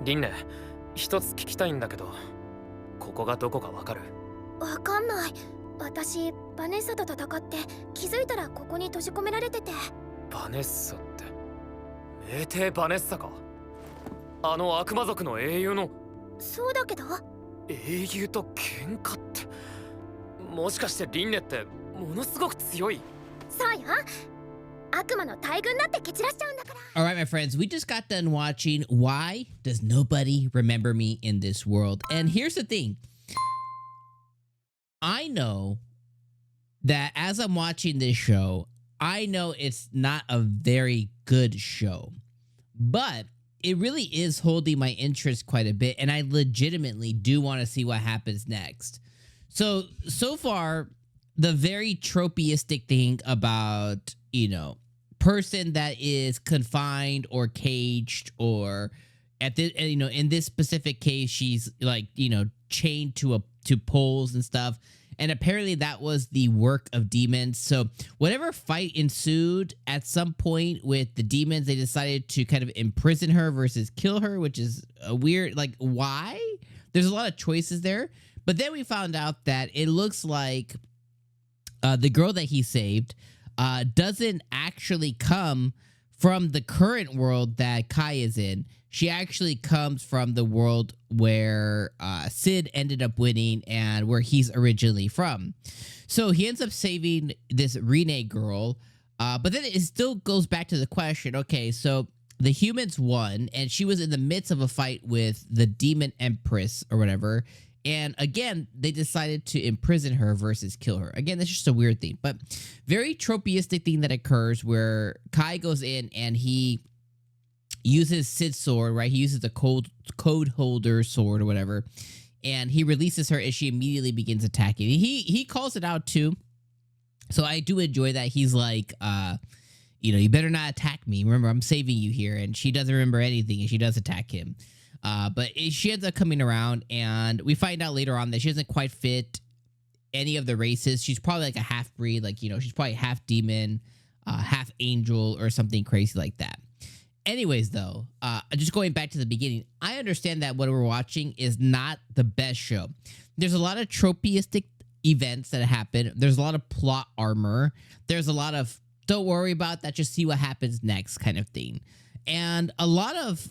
リンネ、一つ聞きたいんだけど、ここがどこかわかる？わかんない。私、バネッサと戦って気づいたらここに閉じ込められてて。バネッサって、名帝バネッサか？あの悪魔族の英雄の。そうだけど。英雄と喧嘩って、もしかしてリンネってものすごく強い？そうよ。悪魔の大群だって蹴散らしちゃうんだから。All right, my friends, we just got done watching Why Does Nobody Remember Me in This World? And here's the thing. I know that as I'm watching this show, I know it's not a very good show, but it really is holding my interest quite a bit, and I legitimately do want to see what happens next. So far, the very tropeistic thing about, person that is confined or caged, or at the, in this specific case, she's like, chained to poles and stuff. And apparently that was the work of demons. So whatever fight ensued at some point with the demons, they decided to kind of imprison her versus kill her, which is a weird, like, why? There's a lot of choices there. But then we found out that it looks like the girl that he saved doesn't actually come from the current world that Kai is in. She actually comes from the world where Sid ended up winning and where he's originally from. So he ends up saving this Rene girl, but then it still goes back to the question, okay, so the humans won, and she was in the midst of a fight with the demon empress or whatever, and again, they decided to imprison her versus kill her. Again, that's just a weird thing, but very tropeistic thing that occurs where Kai goes in and he uses Sid's sword, right? He uses the code holder sword or whatever, and he releases her and she immediately begins attacking. He calls it out too, so I do enjoy that. He's like, you better not attack me. Remember, I'm saving you here, and she doesn't remember anything, and she does attack him. But she ends up coming around, and we find out later on that she doesn't quite fit any of the races. She's probably like a half-breed, like, she's probably half demon, half angel, or something crazy like that. Anyways, though, just going back to the beginning, I understand that what we're watching is not the best show. There's a lot of tropeistic events that happen. There's a lot of plot armor. There's a lot of, don't worry about that, just see what happens next kind of thing. And a lot of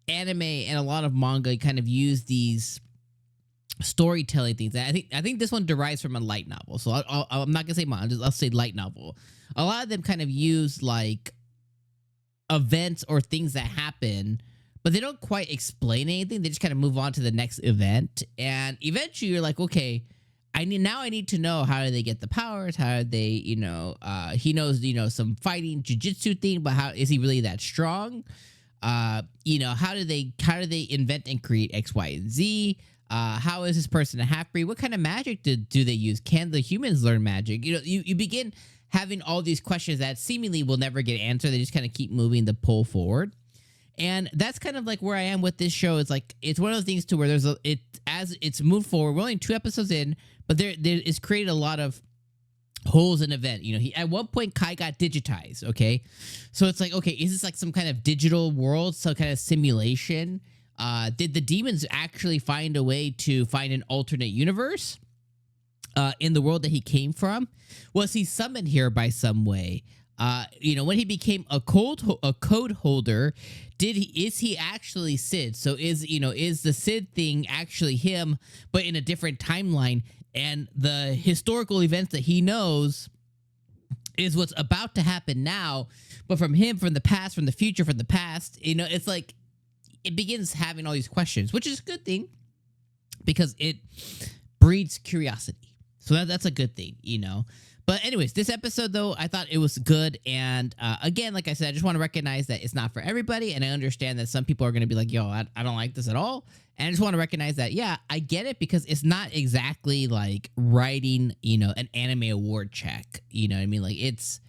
anime and a lot of manga kind of use these storytelling things. I think this one derives from a light novel. So I'm not gonna say manga. I'll say light novel. A lot of them kind of use like events or things that happen, but they don't quite explain anything. They just kind of move on to the next event, and eventually you're like, okay, I need to know, how do they get the powers? How do they, he knows, some fighting jujitsu thing, but how is he really that strong? How do they invent and create X, Y, and Z? How is this person a half-breed? What kind of magic do they use? Can the humans learn magic? You begin having all these questions that seemingly will never get answered. They just kind of keep moving the pull forward. And that's kind of like where I am with this show. It's like, it's one of those things to where as it's moved forward, we're only 2 episodes in, but there is created a lot of holes in event. At one point Kai got digitized, okay? So it's like, okay, is this like some kind of digital world, some kind of simulation? Did the demons actually find a way to find an alternate universe in the world that he came from? Was he summoned here by some way? When he became a code holder, is he actually Sid? So is the Sid thing actually him, but in a different timeline? And the historical events that he knows is what's about to happen now, but from him, from the past, from the future, from the past. It's like it begins having all these questions, which is a good thing because it breeds curiosity. So that's a good thing, But anyways, this episode, though, I thought it was good. And again, like I said, I just want to recognize that it's not for everybody. And I understand that some people are going to be like, yo, I don't like this at all. And I just want to recognize that, yeah, I get it, because it's not exactly like writing, an anime award check. You know what I mean? Like it's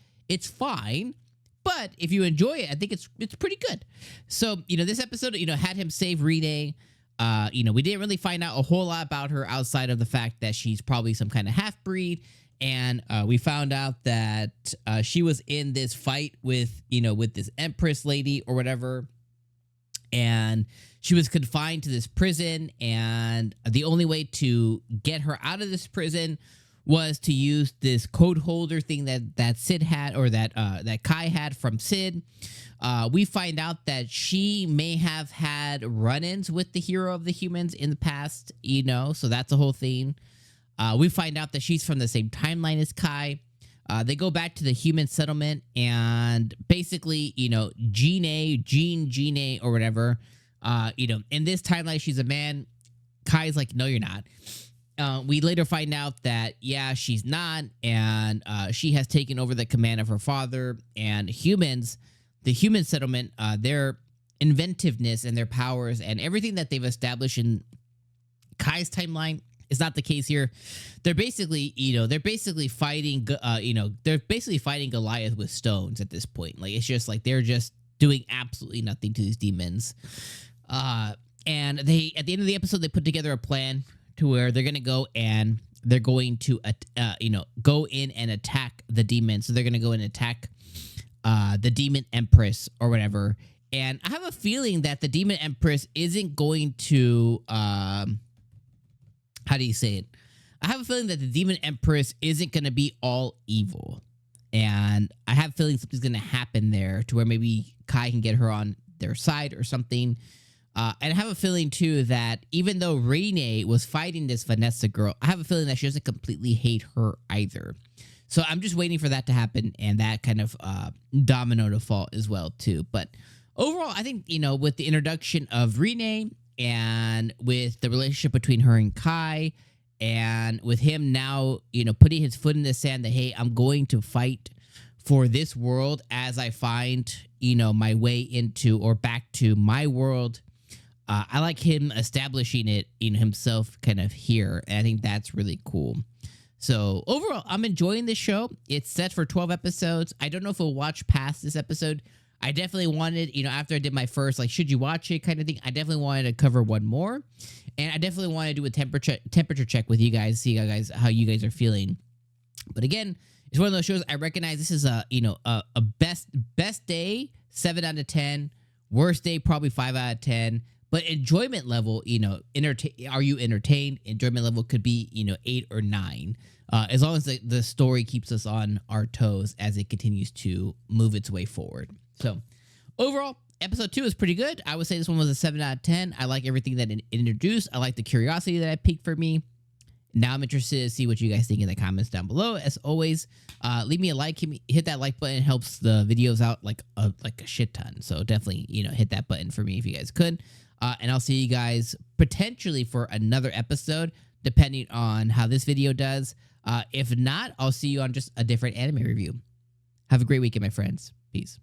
fine. But if you enjoy it, I think it's pretty good. So, this episode, had him save Rene. We didn't really find out a whole lot about her outside of the fact that she's probably some kind of half-breed. And we found out that she was in this fight with this Empress lady or whatever. And she was confined to this prison, and the only way to get her out of this prison was to use this code holder thing that Sid had, or that Kai had from Sid. We find out that she may have had run-ins with the hero of the humans in the past, you know, so that's the whole thing. We find out that she's from the same timeline as Kai. They go back to the human settlement, and basically, you know, Jean, or whatever, you know, in this timeline, she's a man. Kai's like, no, you're not. We later find out that, yeah, she's not, and she has taken over the command of her father, and humans, the human settlement, their inventiveness and their powers and everything that they've established in Kai's timeline is not the case here. They're basically, you know, fighting, you know, they're basically fighting Goliath with stones at this point. Like, it's just like they're just doing absolutely nothing to these demons. And they, at the end of the episode, they put together a plan to where they're going to go and they're going to, you know, go in and attack the demons. So they're going to go and attack the Demon Empress or whatever. And I have a feeling that the Demon Empress isn't going to, how do you say it? I have a feeling that the Demon Empress isn't going to be all evil. And I have a feeling something's going to happen there to where maybe Kai can get her on their side or something. And I have a feeling, too, that even though Rene was fighting this Vanessa girl, I have a feeling that she doesn't completely hate her either. So I'm just waiting for that to happen and that kind of domino to fall as well, too. But overall, I think, you know, with the introduction of Rene and with the relationship between her and Kai, and with him now, you know, putting his foot in the sand that, hey, I'm going to fight for this world as I find, you know, my way into or back to my world. I like him establishing it in himself kind of here. And I think that's really cool. So overall, I'm enjoying this show. It's set for 12 episodes. I don't know if we'll watch past this episode. I definitely wanted, you know, after I did my first, like, should you watch it kind of thing, I definitely wanted to cover one more. And I definitely want to do a temperature check with you guys, see how you guys are feeling. But again, it's one of those shows I recognize this is a, you know, a best day, 7 out of 10. Worst day, probably 5 out of 10. But enjoyment level, you know, are you entertained? Enjoyment level could be, you know, 8 or 9. As long as the story keeps us on our toes as it continues to move its way forward. So overall, episode 2 is pretty good. I would say this one was a 7 out of 10. I like everything that it introduced. I like the curiosity that it piqued for me. Now I'm interested to see what you guys think in the comments down below. As always, leave me a like. Hit that like button. It helps the videos out like a shit ton. So definitely, you know, hit that button for me if you guys could. And I'll see you guys potentially for another episode, depending on how this video does. If not, I'll see you on just a different anime review. Have a great weekend, my friends. Peace.